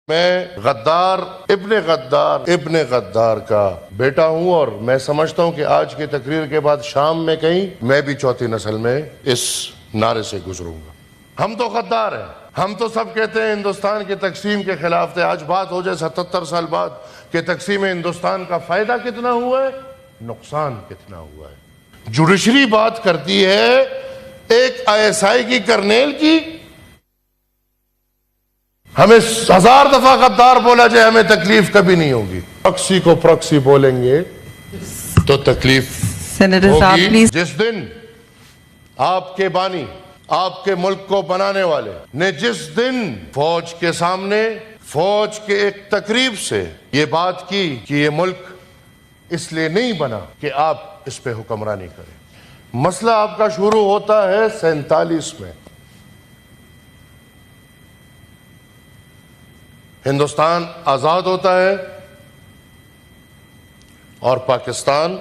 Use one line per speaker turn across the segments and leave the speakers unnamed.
میں غدار ابن غدار کا بیٹا ہوں اور میں سمجھتا ہوں کہ آج کی تقریر کے بعد شام میں کہیں میں بھی چوتھی نسل میں اس نعرے سے گزروں گا۔ ہم تو غدار ہیں، ہم تو سب کہتے ہیں ہندوستان کی تقسیم کے خلاف تھے۔ آج بات ہو جائے 77 سال بعد کہ تقسیم ہندوستان کا فائدہ کتنا ہوا ہے، نقصان کتنا ہوا ہے۔ جوڈیشری بات کرتی ہے ایک ISI کی کرنیل کی، ہمیں 1000 دفعہ غدار بولا جائے ہمیں تکلیف کبھی نہیں ہوگی۔ پرکسی کو پرکسی بولیں گے تو تکلیف ہوگی۔ جس دن آپ کے بانی، آپ کے ملک کو بنانے والے نے جس دن فوج کے سامنے، فوج کے ایک تقریب سے یہ بات کی کہ یہ ملک اس لیے نہیں بنا کہ آپ اس پہ حکمرانی کریں۔ مسئلہ آپ کا شروع ہوتا ہے 47 میں۔ ہندوستان آزاد ہوتا ہے اور پاکستان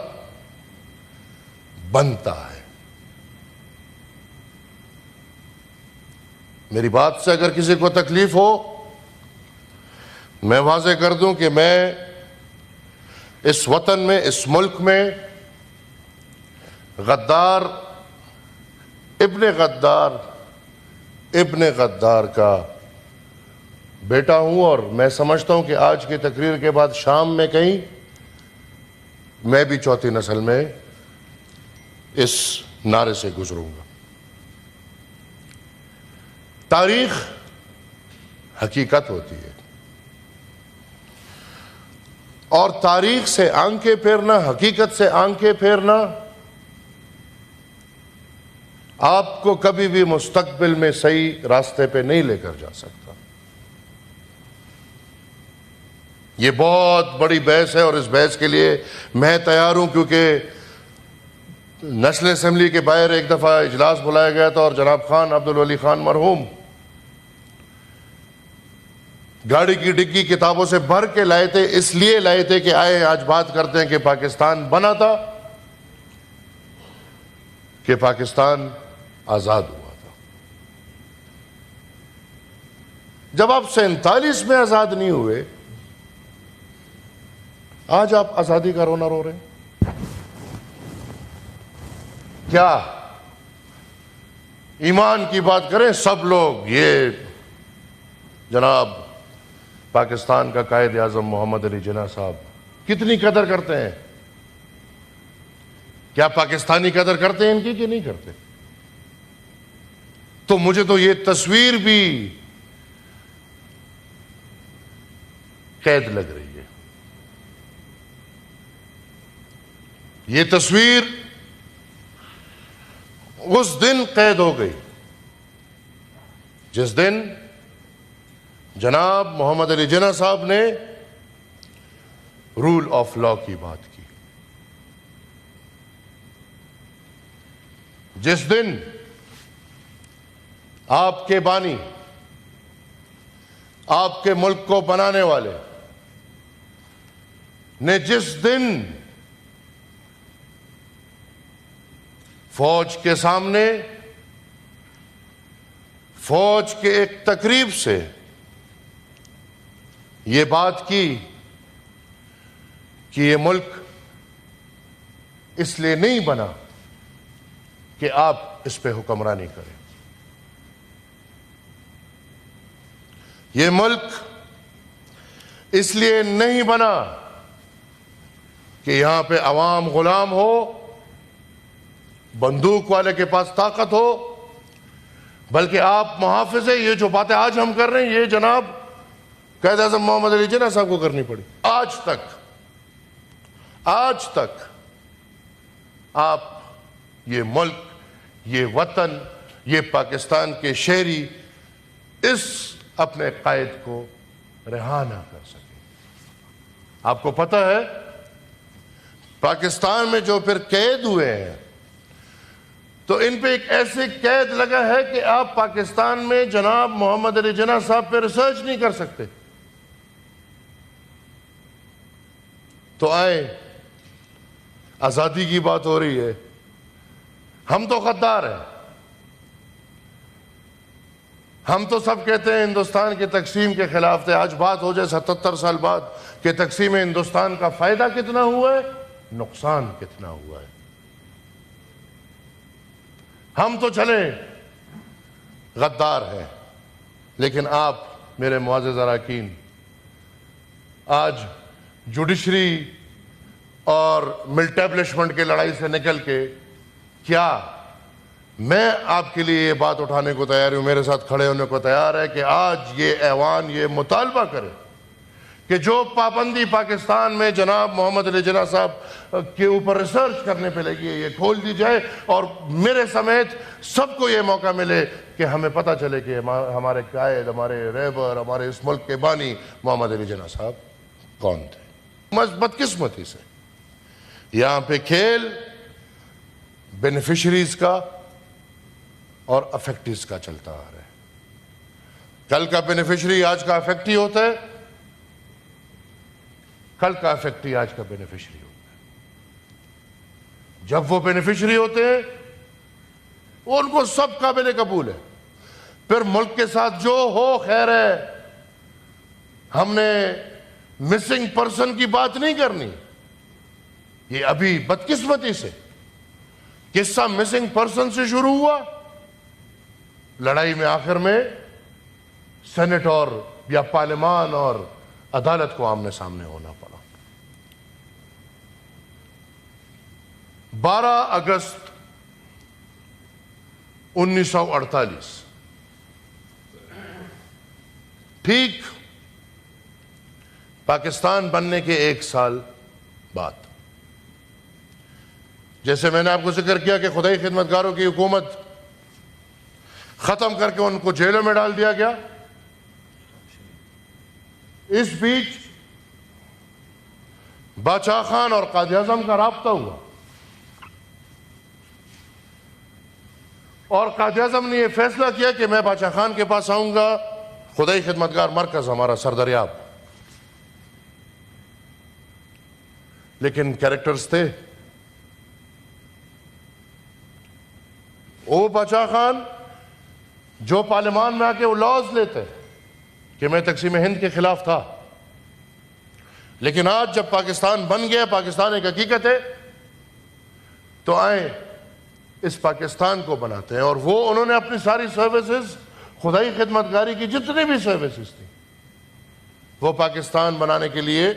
بنتا ہے۔ میری بات سے اگر کسی کو تکلیف ہو، میں واضح کر دوں کہ میں اس وطن میں، اس ملک میں غدار ابن غدار کا بیٹا ہوں اور میں سمجھتا ہوں کہ آج کی تقریر کے بعد شام میں کہیں میں بھی چوتھی نسل میں اس نعرے سے گزروں گا۔ تاریخ حقیقت ہوتی ہے اور تاریخ سے آنکھیں پھیرنا، حقیقت سے آنکھیں پھیرنا آپ کو کبھی بھی مستقبل میں صحیح راستے پہ نہیں لے کر جا سکتا۔ یہ بہت بڑی بحث ہے اور اس بحث کے لیے میں تیار ہوں، کیونکہ نیشنل اسمبلی کے باہر ایک دفعہ اجلاس بلایا گیا تھا اور جناب خان عبدالولی خان مرحوم گاڑی کی ڈگی کتابوں سے بھر کے لائے تھے، اس لیے لائے تھے کہ آئے آج بات کرتے ہیں کہ پاکستان بنا تھا، کہ پاکستان آزاد ہوا تھا۔ جب آپ 47 میں آزاد نہیں ہوئے، آج آپ آزادی کا رونا رو رہے ہیں۔ کیا ایمان کی بات کریں سب لوگ، یہ جناب پاکستان کا قائد اعظم محمد علی جناح صاحب کتنی قدر کرتے ہیں؟ کیا پاکستانی قدر کرتے ہیں ان کی کہ نہیں کرتے؟ تو مجھے تو یہ تصویر بھی قید لگ رہی ہے۔ یہ تصویر اس دن قید ہو گئی جس دن جناب محمد علی جناح صاحب نے رول آف لا کی بات کی، جس دن آپ کے بانی، آپ کے ملک کو بنانے والے نے جس دن فوج کے سامنے، فوج کے ایک تقریب سے یہ بات کی کہ یہ ملک اس لیے نہیں بنا کہ آپ اس پہ حکمرانی کریں۔ یہ ملک اس لیے نہیں بنا کہ یہاں پہ عوام غلام ہو، بندوق والے کے پاس طاقت ہو، بلکہ آپ محافظ ہیں۔ یہ جو باتیں آج ہم کر رہے ہیں، یہ جناب قائد اعظم محمد علی جناح صاحب کو کرنی پڑی۔ آج تک آپ یہ ملک، یہ وطن، یہ پاکستان کے شہری اس اپنے قائد کو رہا نہ کر سکے۔ آپ کو پتہ ہے پاکستان میں جو پھر قید ہوئے ہیں، تو ان پہ ایک ایسے قید لگا ہے کہ آپ پاکستان میں جناب محمد علی جناح صاحب پہ ریسرچ نہیں کر سکتے۔ تو آئے، آزادی کی بات ہو رہی ہے، ہم تو غدار ہیں، ہم تو سب کہتے ہیں ہندوستان کی تقسیم کے خلاف تھے. آج بات ہو جائے 77 سال بعد کہ تقسیم ہندوستان کا فائدہ کتنا ہوا ہے, نقصان کتنا ہوا ہے. ہم تو چلے غدار ہیں, لیکن آپ میرے معزز اراکین آج جوڈیشری اور ملٹیبلشمنٹ کی لڑائی سے نکل کے کیا میں آپ کے لیے یہ بات اٹھانے کو تیار ہوں, میرے ساتھ کھڑے ہونے کو تیار ہے کہ آج یہ ایوان یہ مطالبہ کرے کہ جو پابندی پاکستان میں جناب محمد علی جناح صاحب کے اوپر ریسرچ کرنے پہ لگی ہے یہ کھول دی جائے, اور میرے سمیت سب کو یہ موقع ملے کہ ہمیں پتہ چلے کہ ہمارے قائد, ہمارے رہبر, ہمارے اس ملک کے بانی محمد علی جناح صاحب کون تھے. بدقسمتی سے یہاں پہ کھیل بینیفیشریز کا اور افیکٹیز کا چلتا آ رہا ہے. کل کا بینیفیشری آج کا افیکٹی ہوتا ہے, کل کا افیکٹی آج کا بینیفیشری ہوتا ہے. جب وہ بینیفیشری ہوتے ہیں وہ ان کو سب قابل قبول ہے, پھر ملک کے ساتھ جو ہو خیر ہے. ہم نے مسنگ پرسن کی بات نہیں کرنی. یہ ابھی بدقسمتی سے قصہ مسنگ پرسن سے شروع ہوا, لڑائی میں آخر میں سینٹ اور یا پارلیمان اور عدالت کو آمنے سامنے ہونا پڑا. 12 اگست 1948 ٹھیک پاکستان بننے کے 1 سال بعد, جیسے میں نے آپ کو ذکر کیا کہ خدائی خدمتگاروں کی حکومت ختم کر کے ان کو جیلوں میں ڈال دیا گیا, اس بیچ باچا خان اور قائد اعظم کا رابطہ ہوا, اور قائد اعظم نے یہ فیصلہ کیا کہ میں باچا خان کے پاس آؤں گا, خدائی خدمتگار مرکز ہمارا سردریاب. لیکن کریکٹرز تھے. وہ باچا خان جو پارلیمان میں آ کے وہ لاز لیتے کہ میں تقسیم ہند کے خلاف تھا, لیکن آج جب پاکستان بن گیا, پاکستان ایک حقیقت ہے, تو آئیں اس پاکستان کو بناتے ہیں. اور وہ انہوں نے اپنی ساری سروسز, خدائی خدمتگاری کی جتنی بھی سروسز تھیں, وہ پاکستان بنانے کے لیے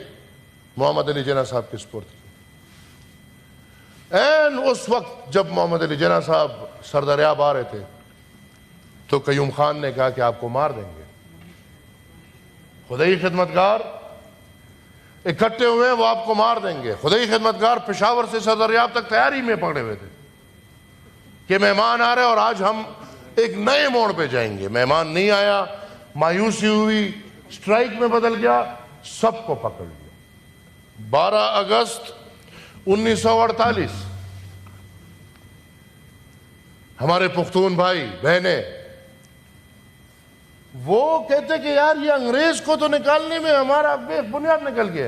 محمد علی جناح صاحب کے سپرد کی. این اس وقت جب محمد علی جناح صاحب سردریاب آ رہے تھے تو قیوم خان نے کہا کہ آپ کو مار دیں گے. خدائی خدمتگار اکٹھے ہوئے ہیں, وہ آپ کو مار دیں گے. خدائی خدمتگار پشاور سے سردریاب تک تیاری میں پکڑے ہوئے تھے کہ مہمان آ رہے اور آج ہم ایک نئے موڑ پہ جائیں گے. مہمان نہیں آیا, مایوسی ہوئی, سٹرائک میں بدل گیا, سب کو پکڑ لیا. 12 اگست 1948 ہمارے پختون بھائی بہنیں وہ کہتے کہ یار یہ انگریز کو تو نکالنے میں ہمارا بے بنیاد نکل گیا.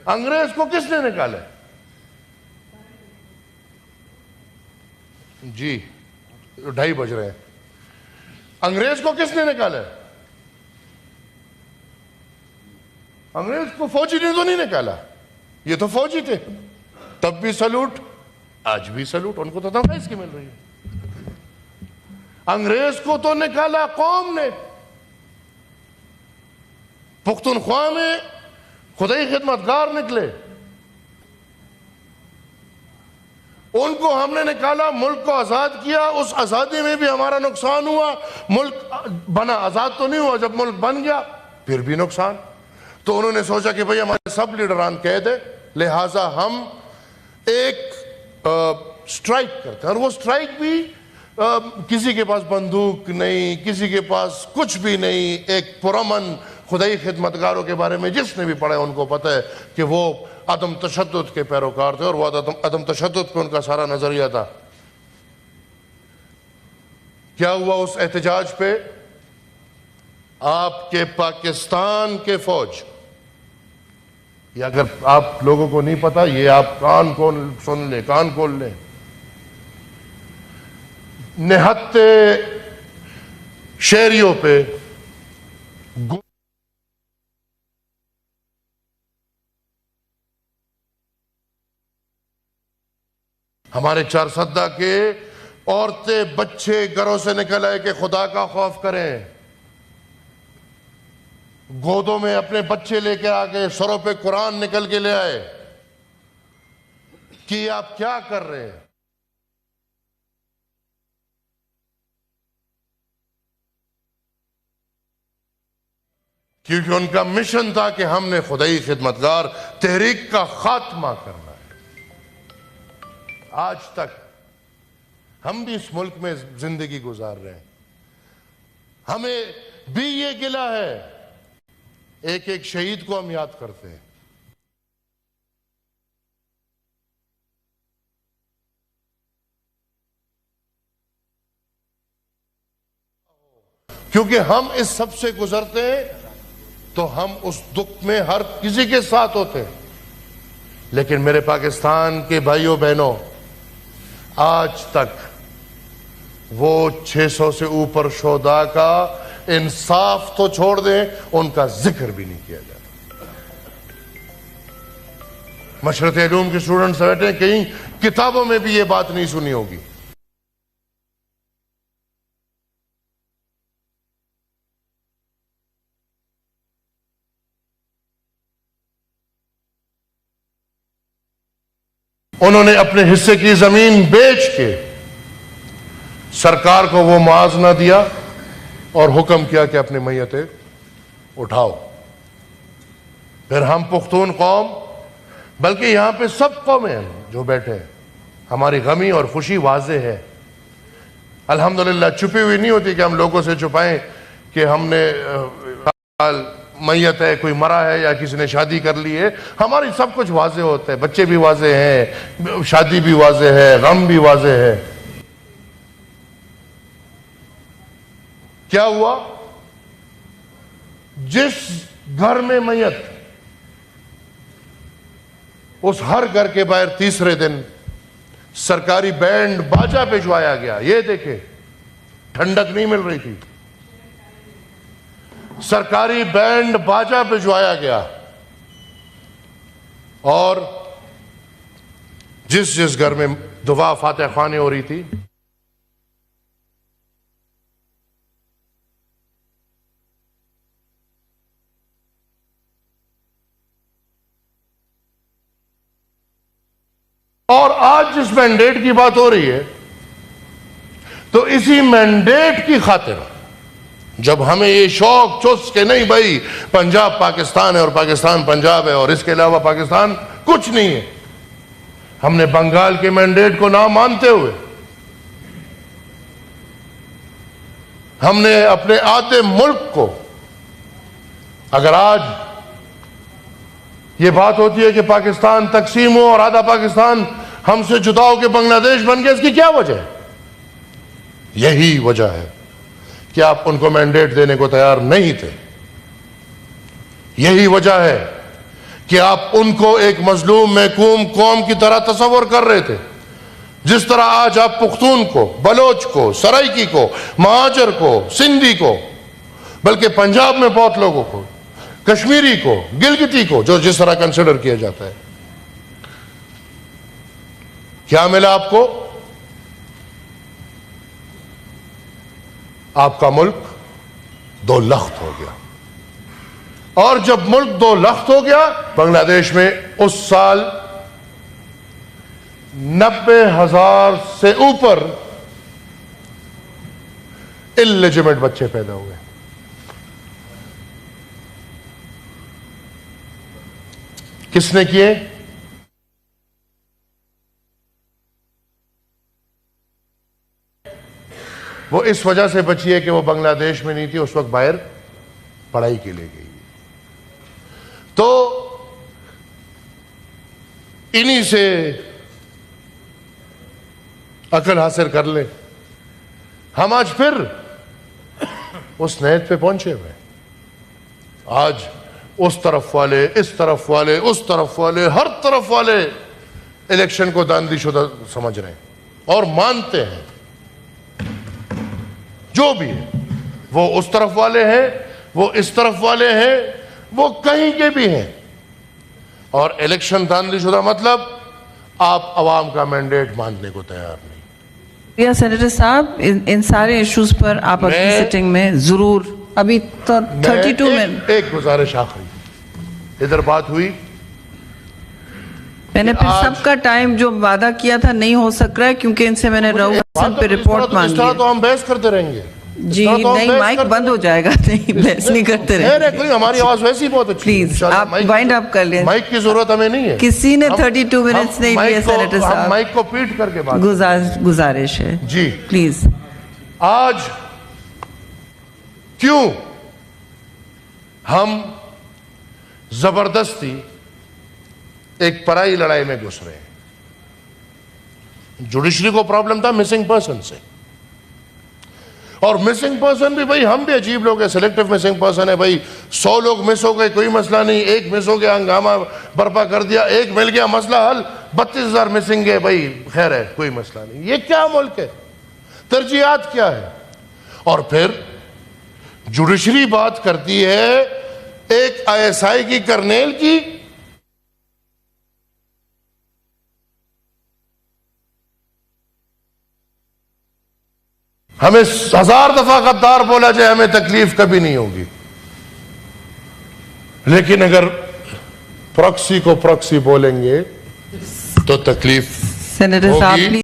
انگریز کو کس نے نکالا؟ جی 2:30 بج رہے ہیں. انگریز کو کس نے نکالا؟ انگریز کو فوجی نے تو نہیں نکالا, یہ تو فوجی تھے. تب بھی سلوٹ, آج بھی سلوٹ, ان کو تو تنخواہ اس کی مل رہی ہے. انگریز کو تو نکالا قوم نے. پختونخوا میں خدائی خدمتگار نکلے, ان کو ہم نے نکالا, ملک کو آزاد کیا. اس آزادی میں بھی ہمارا نقصان ہوا. ملک بنا, آزاد تو نہیں ہوا. جب ملک بن گیا پھر بھی نقصان. تو انہوں نے سوچا کہ بھئی ہمارے سب لیڈران قید ہیں, لہٰذا ہم ایک سٹرائک کرتے ہیں. اور وہ سٹرائک بھی کسی کے پاس بندوق نہیں, کسی کے پاس کچھ بھی نہیں. ایک پرامن خدائی خدمتگاروں کے بارے میں جس نے بھی پڑھا ان کو پتہ ہے کہ وہ عدم تشدد کے پیروکار تھے, اور وہ عدم تشدد پہ ان کا سارا نظریہ تھا. کیا ہوا اس احتجاج پہ؟ آپ کے پاکستان کے فوج, یہ اگر آپ لوگوں کو نہیں پتا, یہ آپ کان کھول سن لیں, کان کھول لیں. نہتے شہریوں پہ ہمارے چارسدہ کے عورتیں بچے گھروں سے نکل آئے کہ خدا کا خوف کریں، گودوں میں اپنے بچے لے کے آگے، سروں پہ قرآن نکل کے لے آئے کہ آپ کیا کر رہے ہیں؟ کیونکہ ان کا مشن تھا کہ ہم نے خدائی خدمتگار تحریک کا خاتمہ کرنا ہے۔ آج تک ہم بھی اس ملک میں زندگی گزار رہے ہیں، ہمیں بھی یہ گلہ ہے، ایک ایک شہید کو ہم یاد کرتے ہیں۔ کیونکہ ہم اس سب سے گزرتے ہیں تو ہم اس دکھ میں ہر کسی کے ساتھ ہوتے ہیں، لیکن میرے پاکستان کے بھائیوں بہنوں، آج تک وہ 600 سے اوپر شہداء کا انصاف تو چھوڑ دیں، ان کا ذکر بھی نہیں کیا جاتا۔ مشرق علوم کے اسٹوڈنٹس بیٹھے ہیں، کہیں کتابوں میں بھی یہ بات نہیں سنی ہوگی۔ انہوں نے اپنے حصے کی زمین بیچ کے سرکار کو وہ معاوضہ دیا اور حکم کیا کہ اپنی میتیں اٹھاؤ۔ پھر ہم پختون قوم، بلکہ یہاں پہ سب قومیں ہیں جو بیٹھے ہیں، ہماری غمی اور خوشی واضح ہے۔ الحمدللہ چھپی ہوئی نہیں ہوتی کہ ہم لوگوں سے چھپائیں کہ ہم نے میت ہے، کوئی مرا ہے یا کسی نے شادی کر لی ہے۔ ہماری سب کچھ واضح ہوتا ہے، بچے بھی واضح ہیں، شادی بھی واضح ہے، غم بھی واضح ہے۔ کیا ہوا؟ جس گھر میں میت، اس ہر گھر کے باہر تیسرے دن سرکاری بینڈ باجا بھجوایا گیا۔ یہ دیکھیں، ٹھنڈک نہیں مل رہی تھی، سرکاری بینڈ باجا بھجوایا گیا، اور جس جس گھر میں دعا فاتح خوانی ہو رہی تھی، اور آج جس مینڈیٹ کی بات ہو رہی ہے، تو اسی مینڈیٹ کی خاطر جب ہمیں یہ شوق چس کہ نہیں بھائی پنجاب پاکستان ہے اور پاکستان پنجاب ہے اور اس کے علاوہ پاکستان کچھ نہیں ہے، ہم نے بنگال کے مینڈیٹ کو نہ مانتے ہوئے ہم نے اپنے آدھے ملک کو، اگر آج یہ بات ہوتی ہے کہ پاکستان تقسیم ہو اور آدھا پاکستان ہم سے جدا ہو کے بنگلہ دیش بن گیا، اس کی کیا وجہ ہے؟ یہی وجہ ہے کہ آپ ان کو مینڈیٹ دینے کو تیار نہیں تھے۔ یہی وجہ ہے کہ آپ ان کو ایک مظلوم محکوم قوم کی طرح تصور کر رہے تھے، جس طرح آج آپ پختون کو، بلوچ کو، سرائکی کو، مہاجر کو، سندھی کو، بلکہ پنجاب میں بہت لوگوں کو، کشمیری کو، گلگتی کو، جو جس طرح کنسیڈر کیا جاتا ہے، کیا ملا آپ کو؟ آپ کا ملک دو لخت ہو گیا، اور جب ملک دو لخت ہو گیا، بنگلہ دیش میں اس سال 90,000 سے اوپر اللیجیمیٹ بچے پیدا ہوئے۔ کس نے کیے؟ وہ اس وجہ سے بچی ہے کہ وہ بنگلہ دیش میں نہیں تھی، اس وقت باہر پڑھائی کے لیے گئی۔ تو انہی سے عقل حاصل کر لیں۔ ہم آج پھر اس نیت پہ پہنچے ہوئے، آج اس طرف والے، اس طرف والے، اس طرف والے، ہر طرف والے الیکشن کو داندھی شدہ سمجھ رہے ہیں اور مانتے ہیں جو بھی ہے، وہ اس طرف والے ہیں، وہ اس طرف والے ہیں، وہ کہیں کے بھی ہیں، اور الیکشن دھاندلی شدہ مطلب آپ عوام کا مینڈیٹ ماننے کو تیار نہیں۔
یا سینیٹر صاحب ان سارے ایشوز پر آپ اپنی سیٹنگ میں ضرور ابھی تو 32 منٹ
ایک گزارش آخری، ادھر بات ہوئی،
میں نے پھر سب کا ٹائم جو وعدہ کیا تھا نہیں ہو سک رہا ہے کیونکہ ان سے میں نے راؤ پہ رپورٹ مانگی
اس طرح تو ہم بحث کرتے رہیں گے
جی، نہیں مائک بند ہو جائے گا، نہیں بحث نہیں کرتے رہے،
کوئی ہماری آواز ویسی بہت اچھی،
پلیز آپ وائنڈ اپ کر لیں،
مائک کی ضرورت ہمیں نہیں ہے،
کسی نے 32 منٹس نہیں لیے سینیٹر
ہم
صاحب،
مائک کو پیٹ کر کے بات
گزارش ہے
جی۔
پلیز
آج کیوں ہم زبردستی ایک پرائی لڑائی میں گھس رہے ہیں؟ جوڈیشری کو پرابلم تھا مسنگ پرسن سے، اور مسنگ پرسن بھی بھائی ہم بھی عجیب لوگ ہیں، سلیکٹیو مسنگ پرسن ہے بھائی، 100 لوگ مس ہو گئے کوئی مسئلہ نہیں، ایک مس ہو گیا ہنگامہ برپا کر دیا، ایک مل گیا مسئلہ حل، 32,000 مسنگ ہے بھائی، خیر ہے کوئی مسئلہ نہیں۔ یہ کیا ملک ہے؟ ترجیحات کیا ہے؟ اور پھر جوڈیشری بات کرتی ہے ایک ISI کی کرنیل کی، ہمیں 1000 دفعہ غدار بولا جائے ہمیں تکلیف کبھی نہیں ہوگی، لیکن اگر پراکسی کو پراکسی بولیں گے تو تکلیف
سینیٹر صاحب